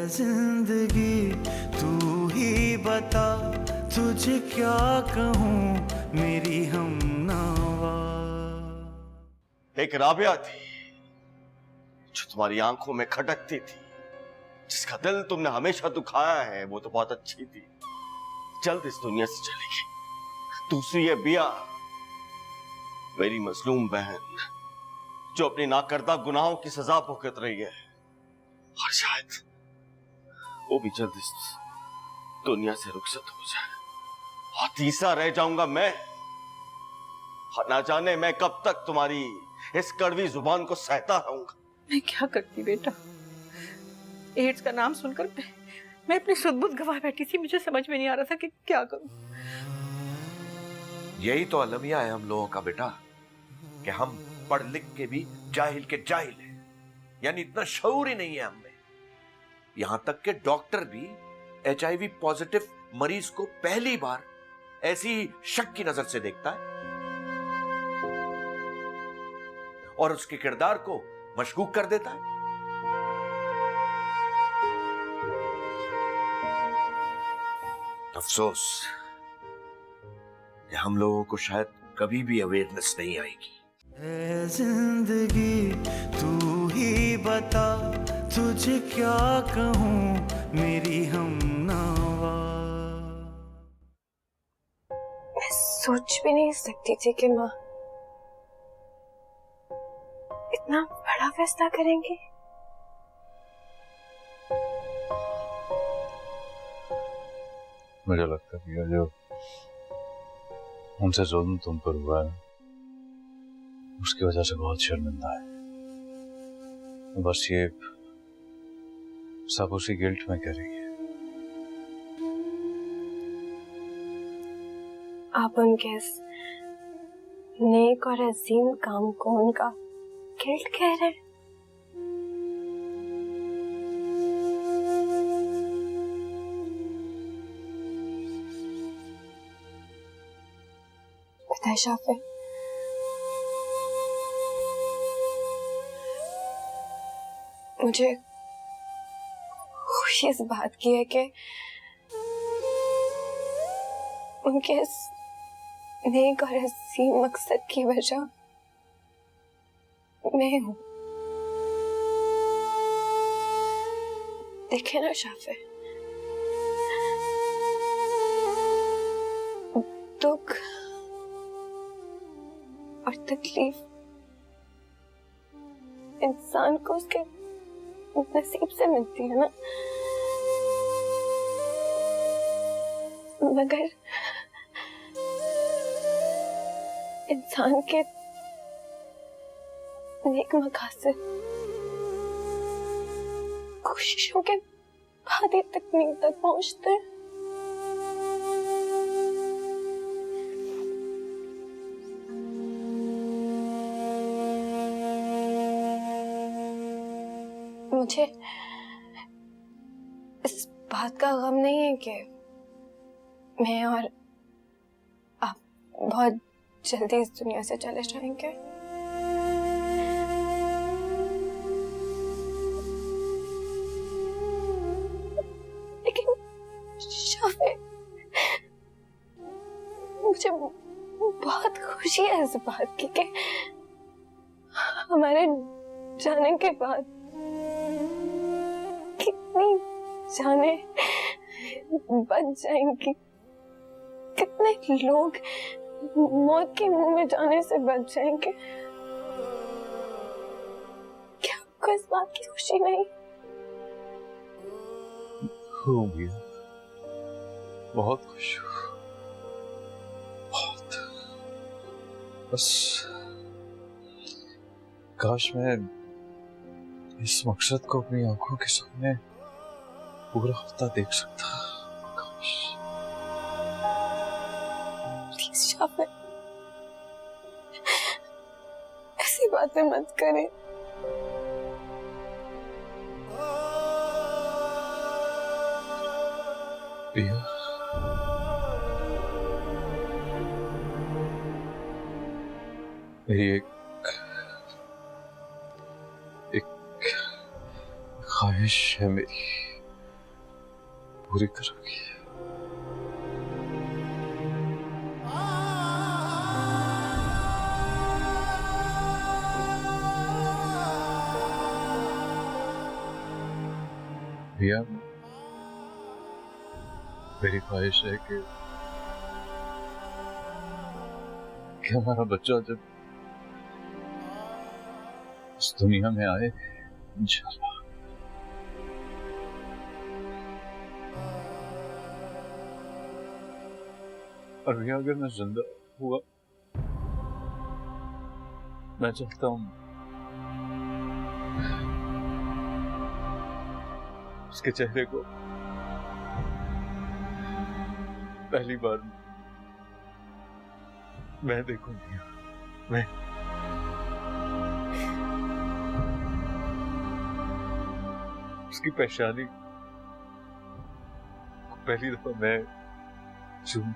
जिंदगी तू ही बता, तुझे क्या कहूँ मेरी हमनवा। एक राबिया थी जो तुम्हारी आंखों में खटकती थी, जिसका दिल तुमने हमेशा दुखाया है। वो तो बहुत अच्छी थी, जल्द इस दुनिया से चली गई। दूसरी है बिया, मेरी मजलूम बहन, जो अपनी नाकर्दा गुनाहों की सजा भुगत रही है, और शायद वो भी जल्द इस दुनिया से रुखसत हो जाए। और तीसरा रह जाऊंगा मैं, और ना जाने मैं कब तक तुम्हारी इस कड़वी जुबान को सहता रहूंगा। मैं क्या करती बेटा, एड्स का नाम सुनकर मैं अपनी सुध-बुध गवा बैठी थी। मुझे समझ में नहीं आ रहा था कि क्या करूं। यही तो अलमिया है हम लोगों का बेटा, कि हम पढ़ लिख के भी जाहिल के जाहिल हैं, यानी इतना शऊर ही नहीं है हमें। यहां तक के डॉक्टर भी HIV पॉजिटिव मरीज को पहली बार ऐसी शक की नजर से देखता है और उसके किरदार को मशकूक कर देता है। अफसोस कि हम लोगों को शायद कभी भी अवेयरनेस नहीं आएगी। ऐ जिंदगी तू ही बता, तुझे क्या कहूँ मेरी हमनवा। मैं सोच भी नहीं सकती थी कि माँ इतना बड़ा फैसला करेंगी। मुझे लगता है कि जो उनसे जुल्म तुम पर हुआ है, उसकी वजह से बहुत शर्मिंदा है। बस ये सब उसी गिल्ट में करेगी। आप उनके इस नेक और अजीम काम को उनका गिल्ट कह रहे हैं? पता है शाफे, मुझे खुशी इस बात की है कि उनके इस नेक और अजीम मकसद की वजह मैं हूं। देखे ना शाफे, दुख और तकलीफ इंसान को उसके नसीब से मिलती है ना, मगर इंसान के नेक मकासद कोशिशों के बाद ही तकमील तक पहुंचते हैं। मुझे इस बात का गम नहीं है कि मैं और आप बहुत जल्दी इस दुनिया से चले जाएंगे। लेकिन शाफे, मुझे बहुत खुशी है इस बात की कि हमारे जाने के बाद कितनी जाने बच जाएंगी, कितने लोग मौत के मुंह में जाने से बच जाएंगे। क्या आपको इस बात की खुशी नहीं? होगी, बहुत खुश हूँ, बहुत। बस काश मैं इस मकसद को अपनी आंखों के सामने पूरा हफ्ता देख सकता। काश। प्लीज शाफे, ऐसी बातें मत करें। पिया, मेरी एक ख्वाहिश है मेरी, पूरी करोगी। भैया, मेरी ख्वाहिश है कि हमारा बच्चा जब इस दुनिया में आए, इंशाल्लाह, और भैया अगर मैं जिंदा हुआ, मैं चाहता हूं उसके चेहरे को पहली बार मैं देखूंगी। मैं उसकी परेशानी पहली दफा मैं सुन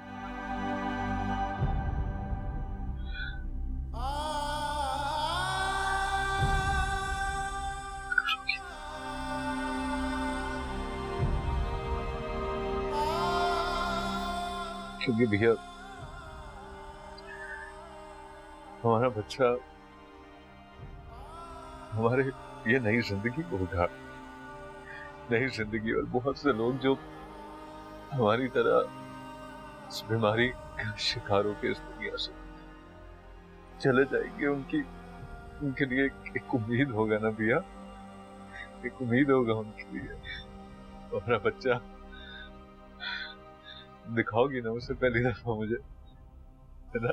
क्योंकि भैया हमारा बच्चा हमारे ये नई जिंदगी को उठा, नई जिंदगी, और बहुत से लोग जो हमारी तरह इस बीमारी का शिकार होकर इस दुनिया से चले जाएंगे, उनके लिए एक उम्मीद होगा ना भैया, एक उम्मीद होगा उनके लिए। हमारा बच्चा दिखाओगी ना उसे पहली दफा मुझे, है ना?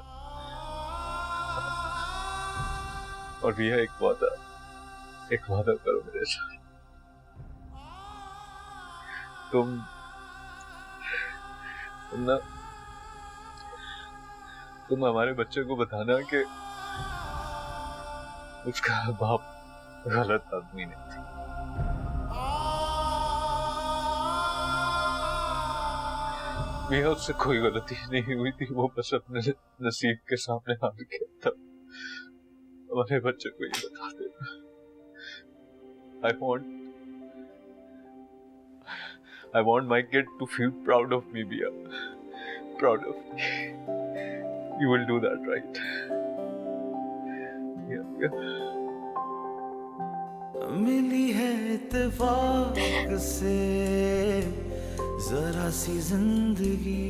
और भैया एक वादा करो मेरे साथ, तुम हमारे बच्चे को बताना कि उसका बाप गलत आदमी नहीं थी। भैया उससे कोई गलती नहीं हुई थी, वो बस अपने नसीब के सामने हार गया था। हमारे बच्चे को ये बता देना। I want my kid to feel proud of me, Bia. Proud of me. You will do that, right? Yeah. मिली है इत्तेफाक से जरा सी जिंदगी,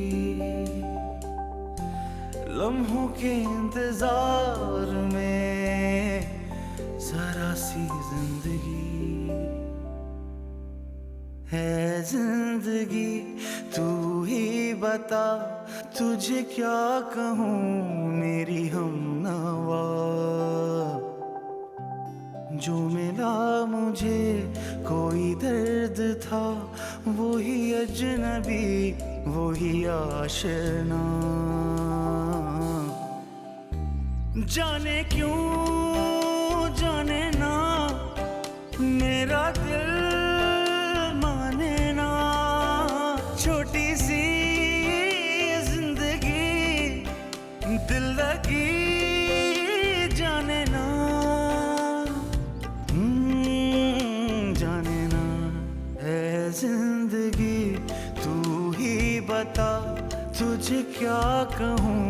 लम्हों के इंतजार में जरा सी जिंदगी है। जिंदगी तू ही बता, तुझे क्या कहूँ मेरी हमनवा। जो मिला मुझे कोई दर्द था, वही अजनबी वही आशना। जाने क्यों जाने ना मेरा दिल माने ना, छोटी सी जिंदगी दिल लगी जाने ना, जाने ना है जिंदगी तू ही बता, तुझे क्या कहूँ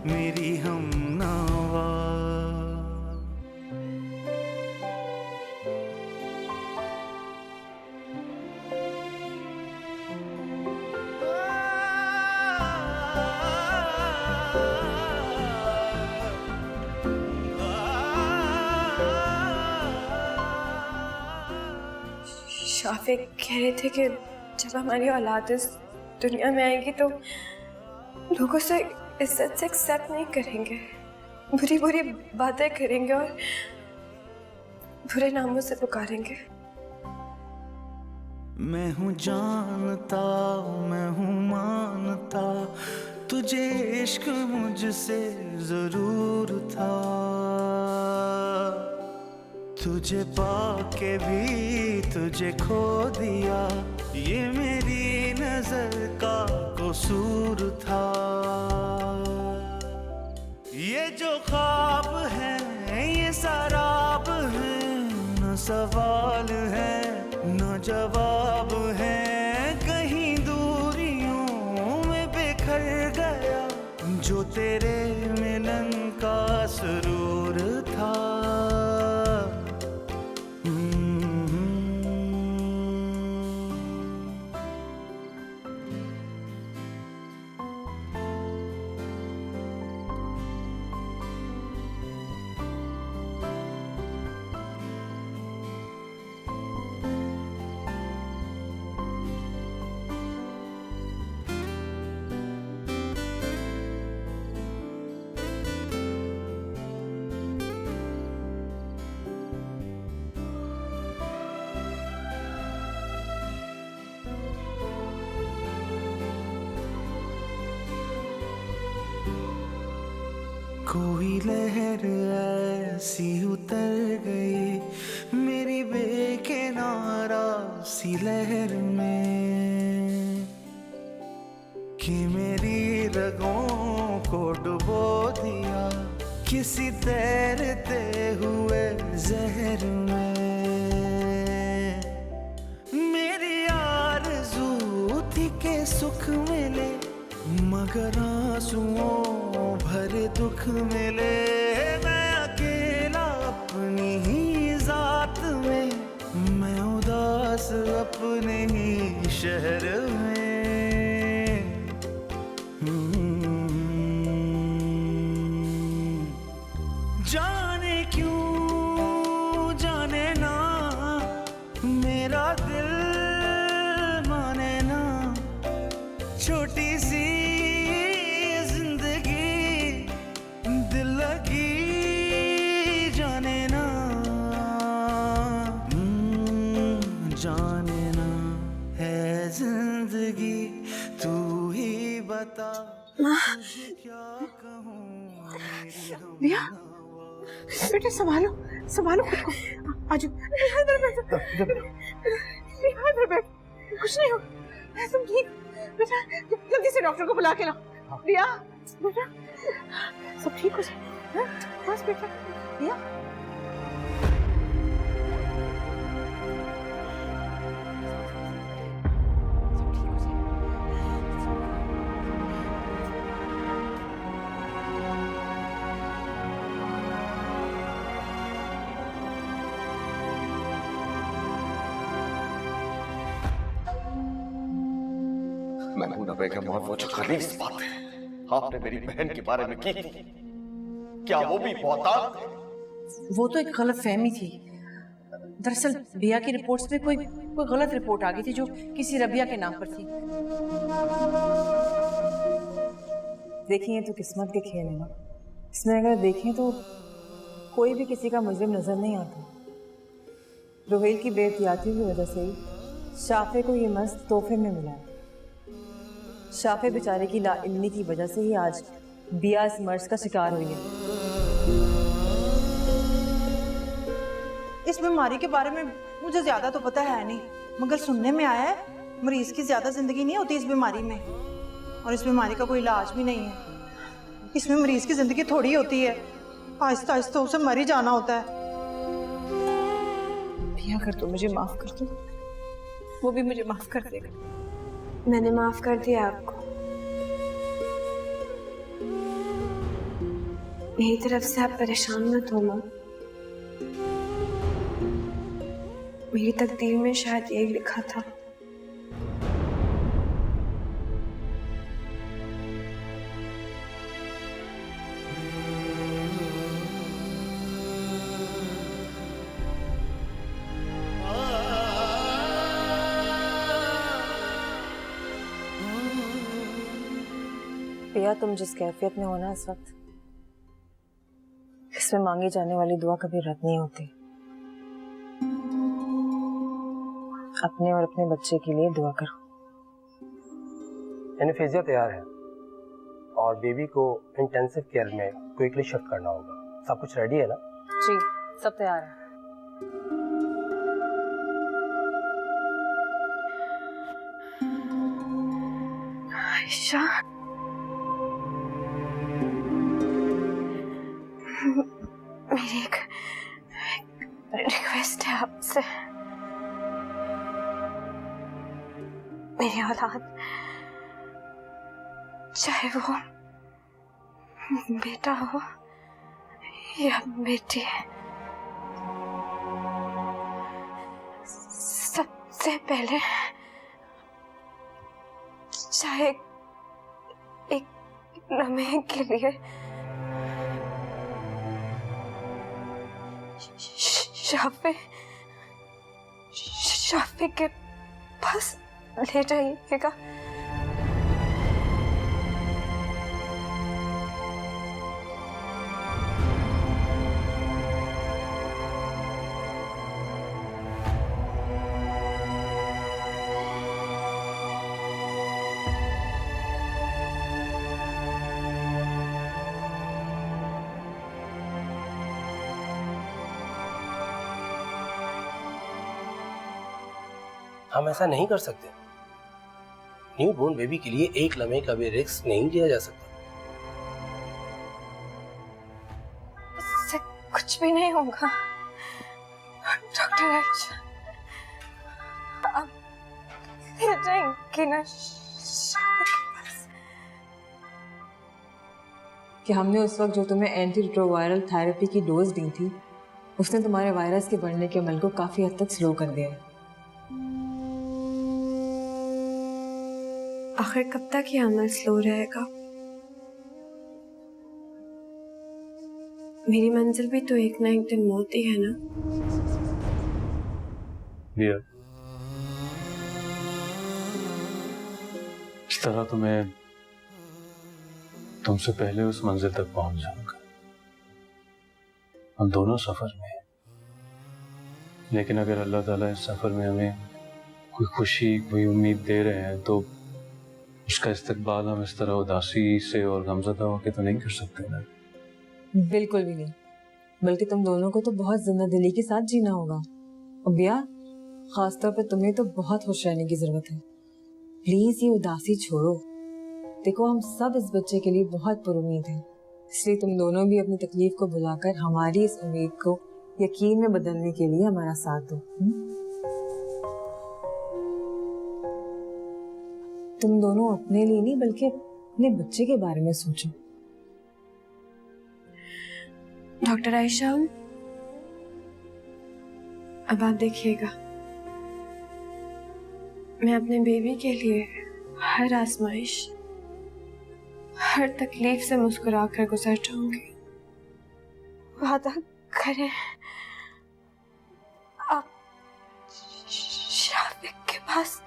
मेरी हमनवा। शाफी कह रहे थे कि जब हमारी औलाद इस दुनिया में आएगी तो लोग उसे इज्जत से एक्सेप्ट नहीं करेंगे, बुरी बुरी बातें करेंगे और बुरे नामों से पुकारेंगे। मैं हूँ जानता, मैं हूँ मानता, तुझे इश्क मुझसे जरूर था। तुझे पाके भी तुझे खो दिया, ये मेरी नजर का कसूर था। ये जो ख्वाब है ये सराब है, न सवाल है न जवाब है, कहीं दूर जो तेरे मिलन का सुरूर था। कोई लहर ऐसी उतर गई मेरी बेकिनारा सी लहर में कि मेरी रगों को डुबो दिया किसी तैरते हुए जहर में। मेरी आरज़ू थी के सुख मिले मगर आंसुओं भरे दुख मिले। मैं अकेला अपनी ही जात में, मैं उदास अपने ही शहर में। जाने क्यों जाने ना मेरा दिल माने ना, छोटी सी जाने ना है जिंदगी, तू ही बता तुझे क्या कहूँ। भैया बेटा संभालो संभालो खुद को, आजो इधर बैठो, इधर बैठ, कुछ नहीं हो, तुम ठीक बेटा, जल्दी से डॉक्टर को बुला के लाओ। भैया बेटा सब ठीक हो जाए, बस बेटा। भैया महमूदा बेगम और वो जो खलीस बात है आपने मेरी बहन के बारे में की थी, क्या वो भी बहुत? वो तो एक गलत फहमी थी। दरअसल बिया की रिपोर्ट्स में कोई गलत रिपोर्ट आ गई थी जो किसी रबिया के नाम पर थी। देखिए ये तो किस्मत के खेल है ना, इसमें अगर देखें तो कोई भी किसी का मुजरिम नजर नहीं आता। रोहेल की बेहतियाती की वजह से ही शाफे को ये मस्त तोहफे में मिला है। शाफे बेचारे की लाइल्मी की वजह से ही आज बिया इस मर्ज का शिकार हुई है। इस बीमारी के बारे में मुझे ज्यादा तो पता है नहीं, मगर सुनने में आया है मरीज की ज्यादा जिंदगी नहीं होती इस बीमारी में, और इस बीमारी का कोई इलाज भी नहीं है। इसमें मरीज की जिंदगी थोड़ी होती है, आहिस्ता आहिस्ता उसे मर ही जाना होता है। भैया अगर तुम मुझे माफ कर दो, वो भी मुझे माफ कर देगा। मैंने माफ कर दिया आपको। मेरी तरफ से आप परेशान मत हो माँ, मेरी तकदीर में शायद यही लिखा था। पिया तुम जिस कैफियत में हो ना इस वक्त, इसमें मांगी जाने वाली दुआ कभी रद्द नहीं होती। अपने और अपने बच्चे के लिए दुआ करो। एनेस्थीसिया तैयार है और बेबी को इंटेंसिव केयर में क्विकली शिफ्ट करना होगा। सब कुछ रेडी है ना? जी सब तैयार है। आयशा मेरी एक रिक्वेस्ट है आपसे। मेरी औलाद चाहे वो बेटा हो या बेटी, सबसे पहले चाहे एक लम्हे के लिए शाफे के पास ले जाइएगा। हम ऐसा नहीं कर सकते। न्यू बोर्न बेबी के लिए एक लम्हे का भी रिस्क नहीं लिया जा सकता। इससे कुछ भी नहीं होगा डॉक्टर आयशा, आप ले जाएंगे ना शाफे के पास? कि हमने उस वक्त जो तुम्हें एंटी रिट्रोवायरल थेरेपी की डोज दी थी उसने तुम्हारे वायरस के बढ़ने के अमल को काफी हद तक स्लो कर दिया है। आखिर कब तक ये अमल स्लो रहेगा? मेरी मंजिल भी तो एक ना एक दिन मौत ही है ना। डियर, इस तरह तो मैं तुमसे पहले उस मंजिल तक पहुंच जाऊंगा। हम दोनों सफर में हैं, लेकिन अगर अल्लाह ताला इस सफर में हमें कोई खुशी, कोई उम्मीद दे रहे हैं तो उसका इस्तकबाल हम इस तरह उदासी से और गमज़दा होकर तो नहीं कर सकते ना। बिल्कुल भी नहीं, बल्कि तुम दोनों को तो बहुत जिंदा दिली के साथ जीना होगा। और बिया, खासतौर पे तुम्हें तो बहुत खुश रहने की जरूरत है। प्लीज ये उदासी छोड़ो। देखो, हम सब इस बच्चे के लिए बहुत पुरुमीद हैं, इसलिए तुम दोनों भी अपनी तकलीफ को भुलाकर हमारी इस उम्मीद को यकीन में बदलने के लिए हमारा साथ दो। तुम दोनों अपने लिए नहीं बल्कि अपने बच्चे के बारे में सोचो। डॉक्टर आयशा, अब आप देखिएगा, मैं अपने बेबी के लिए हर आजमाइश, हर तकलीफ से मुस्कुराकर गुजर जाऊंगी। वादा करें आप शाफिक के पास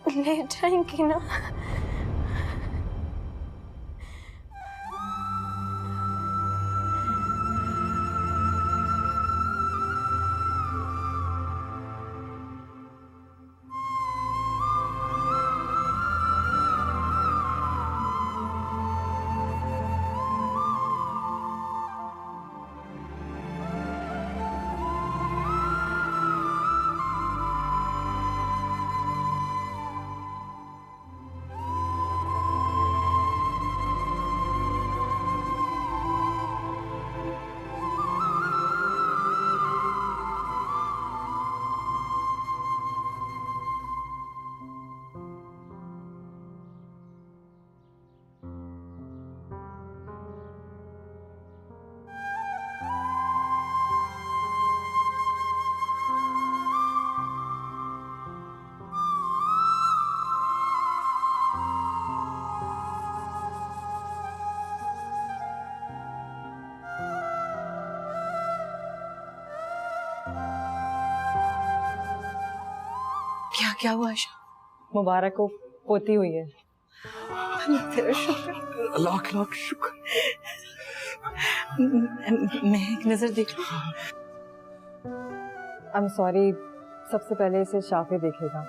ले जाएंगी ना? क्या क्या हुआ आयशा? मुबारक को पोती हुई है। तेरा शुक्र, लाख लाख शुक्र। मैं एक नजर देख लूं? आई एम सॉरी, सबसे पहले इसे शाफे देखेगा।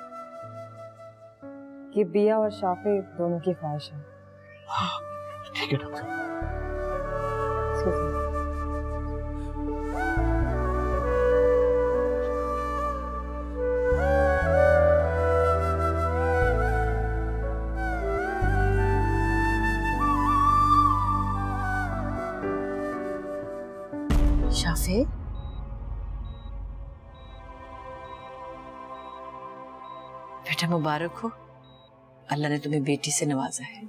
ये बिया और शाफे दोनों की ख्वाहिश है। ठीक है डॉक्टर। Excuse me. शाफे, बेटा मुबारक हो, अल्लाह ने तुम्हें बेटी से नवाजा है।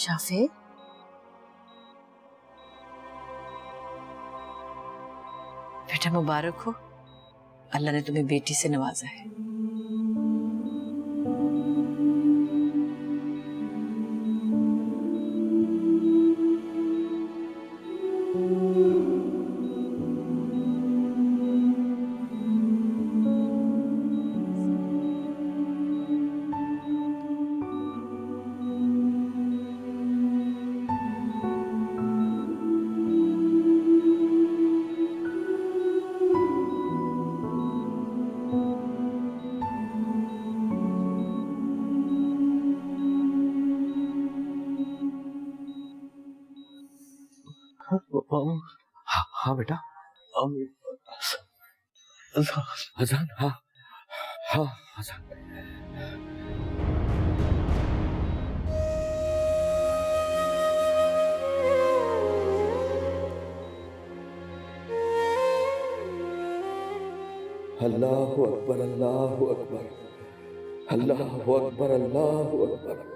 शाफे, बेटा मुबारक हो, अल्लाह ने तुम्हें बेटी से नवाजा है। हाँ हाँ बेटा, अजान, हाँ हाँ अजान। अल्लाहु अकबर, अल्लाहु अकबर, अल्लाहु अकबर, अल्लाहु अकबर।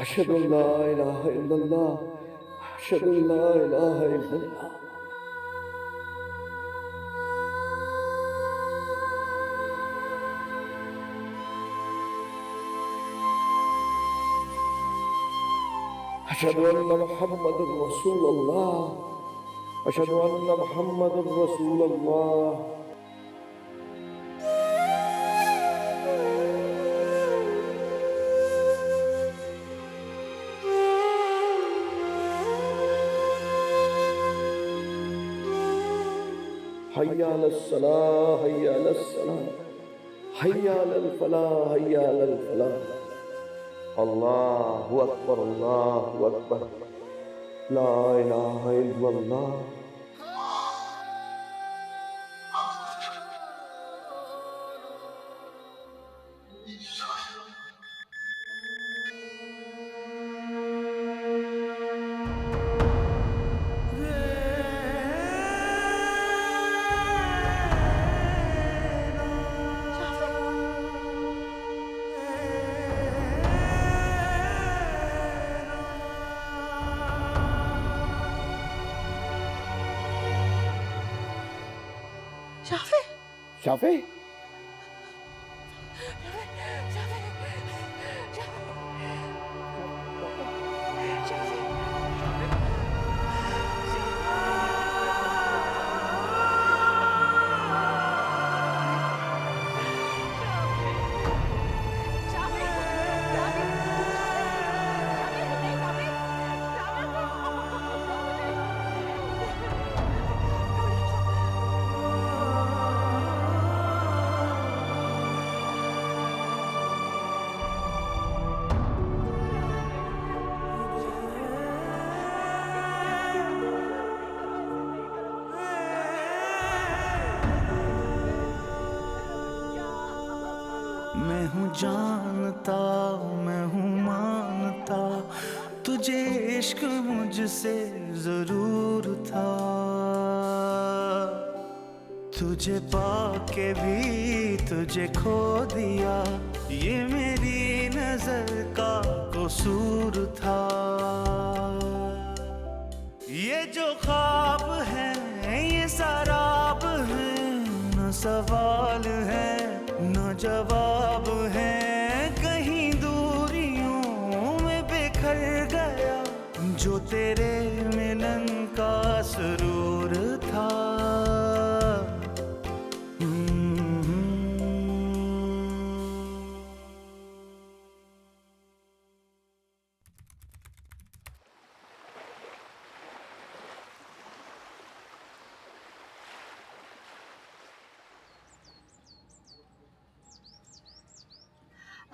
अशहदु अन ला इलाहा इल्लल्लाह, अशहदु अन ला इलाहा इल्लल्लाह। अशहदु अन्न मुहम्मदुर रसूलुल्लाह, अशहदु अन्न मुहम्मदुर रसूलुल्लाह। हय्या अलस सलाह, हय्या अलस सलाह, हय्या अलल फलाह, हय्या अलल फलाह। अल्लाहु अकबर, अल्लाहु अकबर, ला इलाहा इल्लल्लाह। शाफे, शाफे, मैं हूँ जानता, मैं हूँ मानता, तुझे इश्क मुझसे जरूर था। तुझे पाके भी तुझे खो दिया, ये मेरी नजर का कसूर था। ये जो ख्वाब है ये सराब है, न सवाल है न जवाब है, कहीं दूरियों में बिखर गया जो तेरे मिलन का सुरूर था।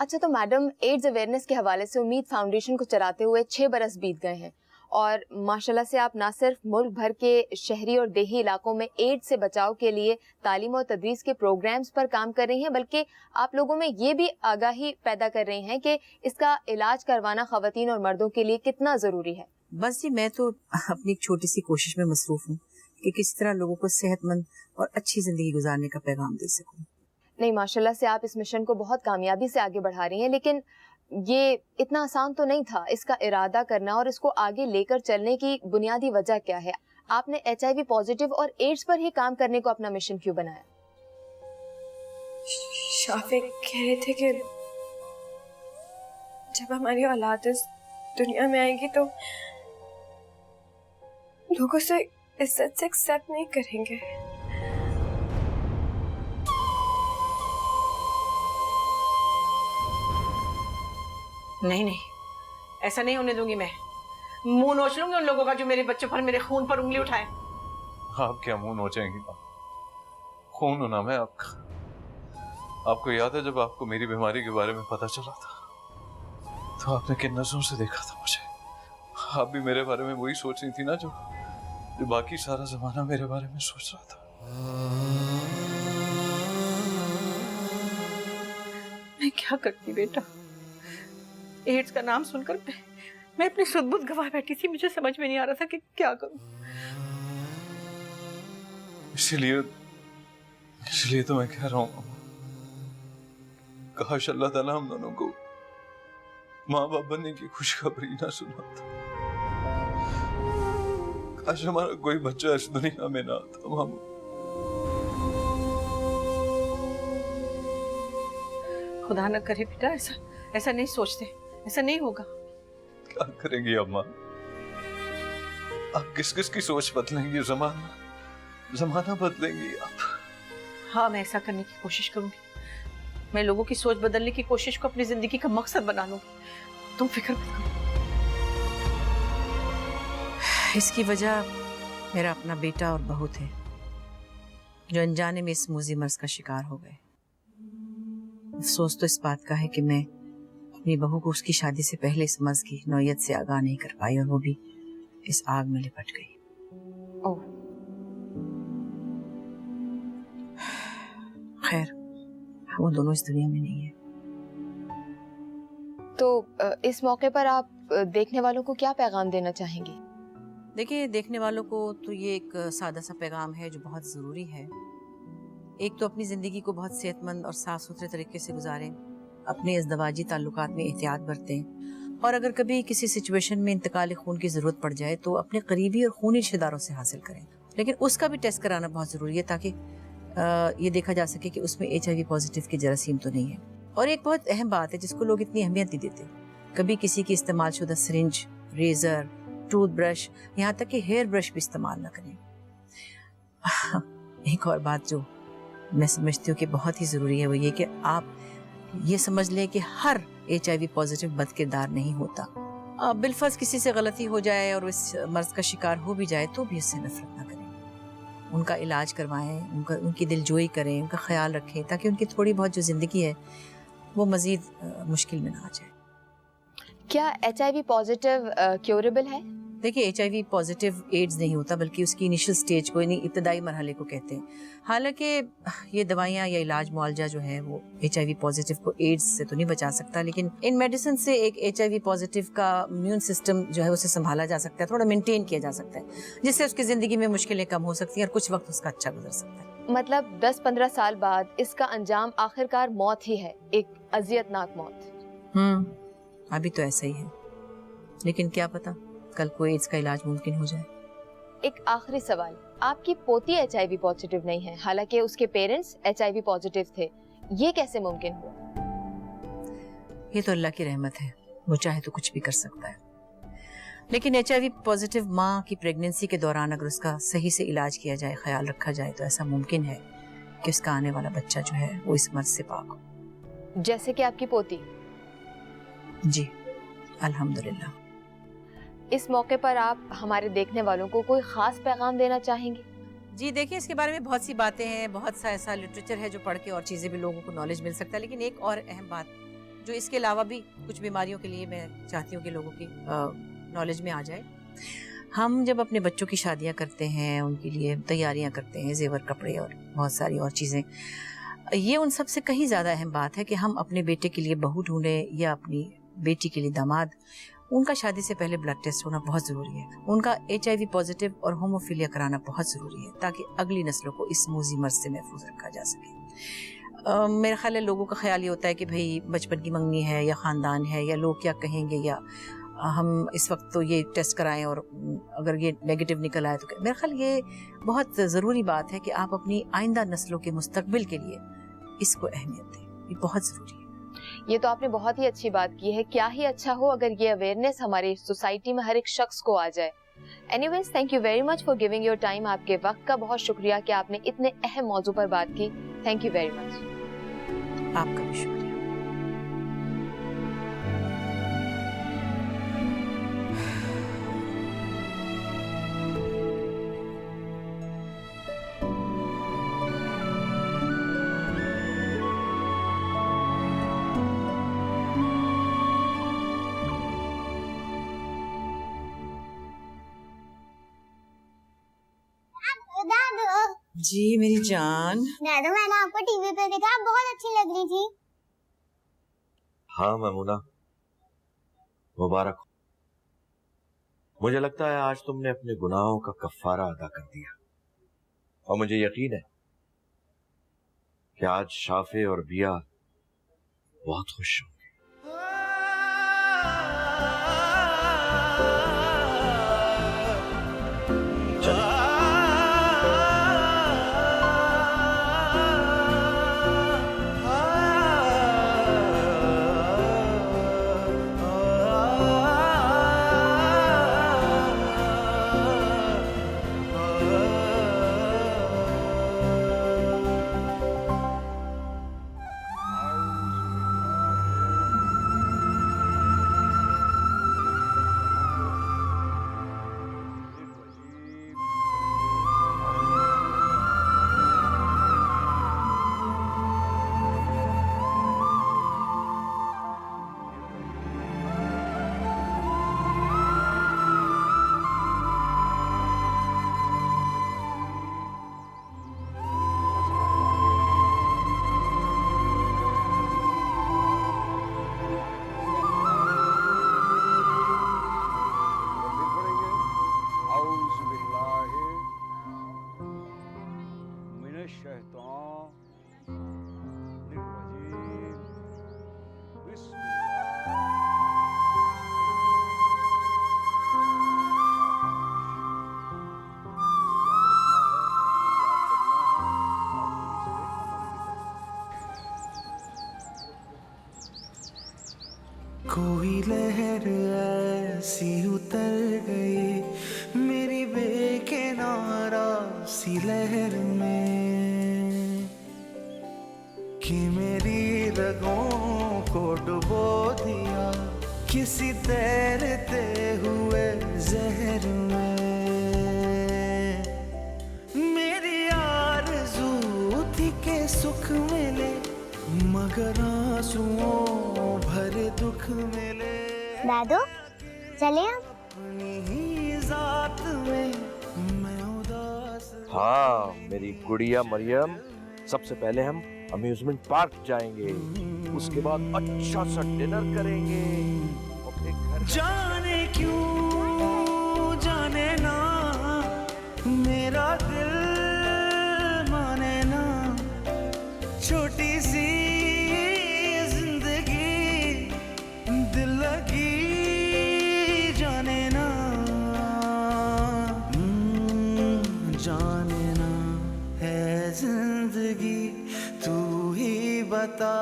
अच्छा, तो मैडम, एड्स अवेयरनेस के हवाले से उम्मीद फाउंडेशन को चलाते हुए 6 बरस बीत गए हैं और माशाल्लाह से आप ना सिर्फ मुल्क भर के शहरी और देही इलाकों में एड्स से बचाव के लिए तालीम और तदरीस के प्रोग्राम्स पर काम कर रही हैं, बल्कि आप लोगों में ये भी आगाही पैदा कर रही हैं कि इसका इलाज करवाना ख़वातीन और मर्दों के लिए कितना ज़रूरी है। बस जी, मैं तो अपनी एक छोटी सी कोशिश में मसरूफ हूँ कि किस तरह लोगों को सेहतमंद और अच्छी जिंदगी गुजारने का पैगाम दे सकूँ। नहीं, माशाल्लाह से आप इस मिशन को बहुत कामयाबी से आगे बढ़ा रही हैं, लेकिन ये इतना आसान तो नहीं था। इसका इरादा करना और इसको आगे लेकर चलने की बुनियादी वजह क्या है? आपने HIV पॉजिटिव और एड्स पर ही काम करने को अपना मिशन क्यों बनाया? शाफिक कह रहे थे कि जब हमारी औलाद इस दुनिया में आएगी तो लोग उसे इज्जत से एक्सेप्ट नहीं करेंगे। नहीं नहीं, ऐसा नहीं होने दूंगी मैं। मुंह नोच लूंगी उन लोगों का जो मेरे बच्चों पर, मेरे खून पर उंगली उठाए। आप क्या मुंह नोचेंगी? खून होना मैं आपका। आपको याद है जब आपको मेरी बीमारी के बारे में पता चला था तो आपने किन नजरों से देखा था मुझे? आप भी मेरे बारे में वही सोच रही थी ना जो बाकी सारा जमाना मेरे बारे में सोच रहा था। मैं क्या करती बेटा, एड्स का नाम सुनकर मैं अपनी सुध-बुध गवा बैठी थी। मुझे समझ में नहीं आ रहा था कि क्या करूं। इसलिए तो मैं कह रहा हूं, काश अल्लाह ताला हम दोनों को माँ बाप बनने की खुशखबरी ना सुनाता। काश हमारा कोई बच्चा इस दुनिया में ना आता। हम खुदा न करे बेटा, ऐसा नहीं सोचते, ऐसा नहीं होगा। क्या करेंगी अम्मा? आप किस किस की सोच बदलेंगी? जमाना बदलेंगी आप। हाँ, मैं ऐसा करने की कोशिश करूंगी। मैं लोगों की सोच बदलने की कोशिश को अपनी जिंदगी का मकसद बना लूंगी। तुम फिक्र मत करो। इसकी वजह मेरा अपना बेटा और बहू थे जो अनजाने में इस मूजी मर्ज का शिकार हो गए। अफसोस तो इस बात का है कि मैं अपनी बहू को उसकी शादी से पहले इस मर्ज की नौयत से आगाह नहीं कर पाई और वो भी इस आग में लिपट गई। ओह, खैर, वो दोनों इस दुनिया में नहीं है। तो इस मौके पर आप देखने वालों को क्या पैगाम देना चाहेंगे? देखिए, देखने वालों को तो ये एक सादा सा पैगाम है जो बहुत ज़रूरी है। एक तो अपनी ज़िंदगी को बहुत सेहतमंद और साफ़ सुथरे तरीके से गुजारें, अपने इज़दवाजी ताल्लुकात में एहतियात बरतें, और अगर कभी किसी सिचुएशन में इंतकाल खून की ज़रूरत पड़ जाए तो अपने करीबी और खूनी रिश्तेदारों से हासिल करें। लेकिन उसका भी टेस्ट कराना बहुत ज़रूरी है ताकि ये देखा जा सके कि उसमें HIV पॉजिटिव की जरासीम तो नहीं है। और एक बहुत अहम बात है जिसको लोग इतनी अहमियत नहीं देते, कभी किसी की इस्तेमाल शुदा सिरिंज, रेजर, टूथब्रश, यहाँ तक कि हेयर ब्रश भी इस्तेमाल न करें। एक और बात जो मैं समझती हूँ कि बहुत ही ज़रूरी है वो ये कि आप ये समझ लें कि हर HIV पॉजिटिव बदकिरदार नहीं होता। बिलफर्ज किसी से गलती हो जाए और इस मर्ज का शिकार हो भी जाए तो भी उससे नफरत ना करें, उनका इलाज करवाएं, उनकी दिलजोई करें, उनका ख्याल रखें ताकि उनकी थोड़ी बहुत जो ज़िंदगी है वो मज़ीद मुश्किल में ना आ जाए। क्या HIV पॉजिटिव क्योरेबल है? देखिए, HIV पॉजिटिव एड्स नहीं होता बल्कि उसकी इनिशियल स्टेज को यानी इब्तदाई मरहले को कहते हैं। हालांकि ये दवाइयाँ या इलाज मुआलजा जो है वो HIV पॉजिटिव को एड्स से तो नहीं बचा सकता, लेकिन इन मेडिसिन से एक HIV पॉजिटिव का इम्यून सिस्टम जो है उसे संभाला जा सकता है, थोड़ा मेंटेन किया जा सकता है, जिससे उसकी ज़िंदगी में मुश्किलें कम हो सकती हैं और कुछ वक्त उसका अच्छा गुजर सकता है। मतलब 10-15 साल बाद इसका अंजाम आखिरकार मौत ही है, एक अजियतनाक मौत। अभी तो ऐसा ही है, लेकिन क्या पता कल को एड्स का इलाज मुमकिन हो जाए। एक आखिरी सवाल, आपकी पोती HIV पॉजिटिव नहीं है, हालांकि उसके पेरेंट्स HIV पॉजिटिव थे, ये कैसे मुमकिन हुआ? ये तो अल्लाह की रहमत है, वो चाहे तो कुछ भी कर सकता है। लेकिन HIV पॉजिटिव माँ की प्रेगनेंसी के दौरान अगर उसका सही से इलाज किया जाए, ख्याल रखा जाए, तो ऐसा मुमकिन है कि उसका आने वाला बच्चा जो है वो इस मर्ज से पाक हो। जैसे कि आपकी पोती? जी, अल्हम्दुलिल्लाह। इस मौके पर आप हमारे देखने वालों को कोई खास पैगाम देना चाहेंगे? जी देखिए, इसके बारे में बहुत सी बातें हैं, बहुत सा ऐसा लिटरेचर है जो पढ़ के और चीज़ें भी लोगों को नॉलेज मिल सकता है। लेकिन एक और अहम बात जो इसके अलावा भी कुछ बीमारियों के लिए मैं चाहती हूँ कि लोगों की नॉलेज में आ जाए। हम जब अपने बच्चों की शादियाँ करते हैं, उनके लिए तैयारियाँ करते हैं, जेवर, कपड़े और बहुत सारी और चीज़ें, ये उन सब से कहीं ज़्यादा अहम बात है कि हम अपने बेटे के लिए बहू ढूंढें या अपनी बेटी के लिए दामाद। उनका शादी से पहले ब्लड टेस्ट होना बहुत ज़रूरी है, उनका HIV पॉजिटिव और होमोफिलिया कराना बहुत ज़रूरी है ताकि अगली नस्लों को इस मूजी मर्ज से महफूज रखा जा सके। मेरा ख्याल है लोगों का ख्याल ये होता है कि भाई बचपन की मंगनी है या ख़ानदान है या लोग क्या कहेंगे, या हम इस वक्त तो ये टेस्ट कराएं और अगर ये नेगेटिव निकल आए तो मेरा ख्याल ये बहुत ज़रूरी बात है कि आप अपनी आइंदा नस्लों के मुस्तकबिल के लिए इसको अहमियत दें, ये बहुत ज़रूरी है। ये तो आपने बहुत ही अच्छी बात की है। क्या ही अच्छा हो अगर ये अवेयरनेस हमारी सोसाइटी में हर एक शख्स को आ जाए। Anyways, thank you very much for giving your time. आपके वक्त का बहुत शुक्रिया कि आपने इतने अहम मौजू पर बात की। Thank you very much. आपका भी शुक्रिया। जी मेरी जान। दादू, मैंने आपको टीवी पे देखा, आप बहुत अच्छी लग रही थी। हाँ ममूना, मुबारक हो। मुझे लगता है आज तुमने अपने गुनाहों का कफ्फारा अदा कर दिया, और मुझे यकीन है कि आज शाफे और बिया बहुत खुश होंगे। कोई लहर ऐसी उतर गई मेरी बेकिनारा सी लहर में कि मेरी रगों को डुबो दिया किसी तैरते हुए जहर में। मेरी आरज़ू थी के सुख मिले मगर आंसुओं भरे दुख मिले। दादू, चले आप? अपनी ही ज़ात में मैं उदास। हाँ मेरी गुड़िया मरियम, सबसे पहले हम अम्यूजमेंट पार्क जाएंगे, उसके बाद अच्छा सा डिनर करेंगे और फिर घर जाने क्यों जाने ना मेरा दिल माने ना, छोटी सी जिंदगी दिल लगी जाने ना, जाने ना है जिंदगी तू ही बता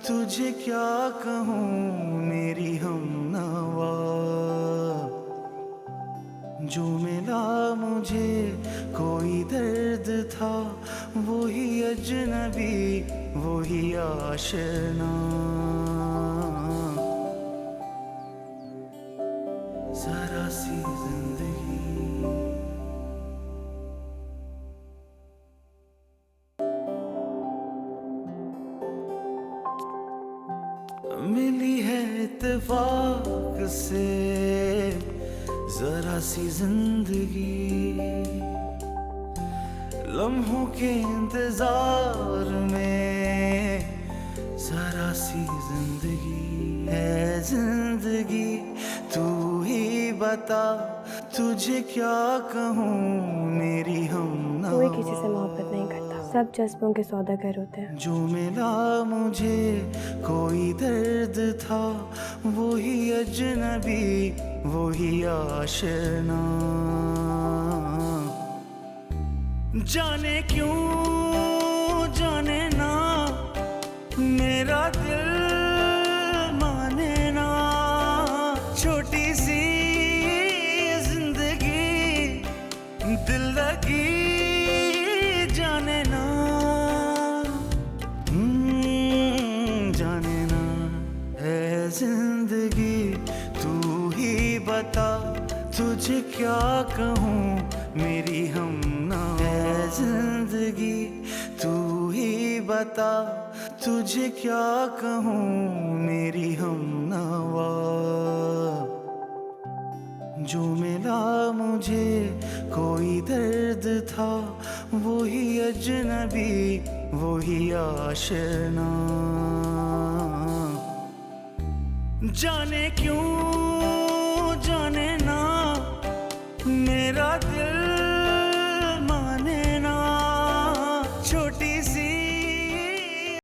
तुझे क्या कहूँ मेरी हमनवा। जो मिला मुझे कोई दर्द था वही अजनबी वही आशना, जरा सी जिंदगी। मिली है इत्तेफाक से जरा सी जिंदगी, लम्हों के इंतजार में जरा सी जिंदगी है जिंदगी तू ही बता तुझे क्या कहूँ मेरी हमनवा। कोई किसी से मोहब्बत नहीं करता, सब जज्बों के सौदागर होते हैं। जो मिला मुझे कोई दर्द था, वही अजनबी वही आशना। जाने क्यों जाने ना मेरा दिल माने ना, छोटी सी जिंदगी दिल लगी जाने ना, जाने ना। है जिंदगी तू ही बता, तुझे क्या कहूँ मेरी हमना। है जिंदगी तू ही बता, तुझे क्या कहूँ मेरी हमनवा। जो मिला मुझे कोई दर्द था, वही अजनबी वही आशना। जाने क्यों